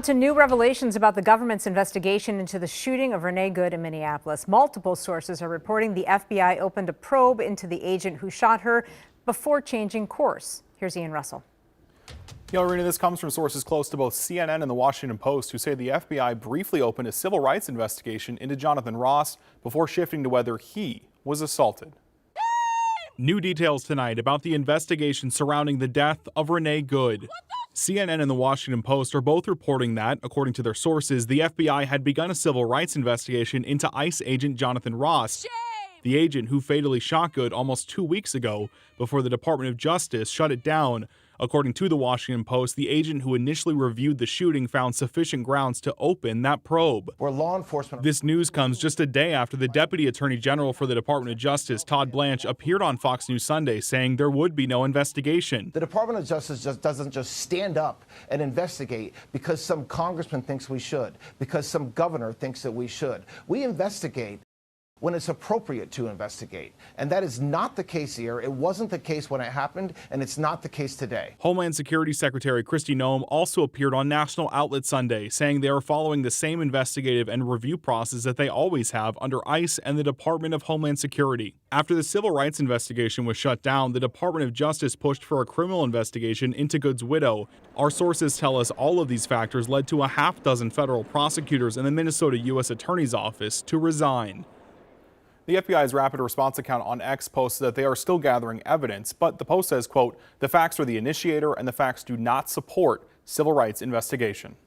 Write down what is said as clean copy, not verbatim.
To new revelations about the government's investigation into the shooting of Renee Good in Minneapolis. Multiple sources are reporting the FBI opened a probe into the agent who shot her before changing course. Here's Ian Russell. Yeah, Irina, this comes from sources close to both CNN and the Washington Post, who say the FBI briefly opened a civil rights investigation into Jonathan Ross before shifting to whether he was assaulted. New details tonight about the investigation surrounding the death of Renee Good. CNN and the Washington Post are both reporting that, according to their sources, the FBI had begun a civil rights investigation into ICE agent Jonathan Ross, the agent who fatally shot Good almost 2 weeks ago before the Department of Justice shut it down. According to the Washington Post, the agent who initially reviewed the shooting found sufficient grounds to open that probe. Where law enforcement. This news comes just a day after the Deputy Attorney General for the Department of Justice, Todd Blanche, appeared on Fox News Sunday saying there would be no investigation. The Department of Justice doesn't just stand up and investigate because some congressman thinks we should, because some governor thinks that we should. We investigate when it's appropriate to investigate. And that is not the case here. It wasn't the case when it happened, and it's not the case today. Homeland Security Secretary Kristi Noem also appeared on national outlet Sunday, saying they are following the same investigative and review process that they always have under ICE and the Department of Homeland Security. After the civil rights investigation was shut down, the Department of Justice pushed for a criminal investigation into Good's widow. Our sources tell us all of these factors led to a half dozen federal prosecutors in the Minnesota U.S. Attorney's Office to resign. The FBI's rapid response account on X posted that they are still gathering evidence, but the Post says, quote, "The facts are the initiator and the facts do not support civil rights investigation."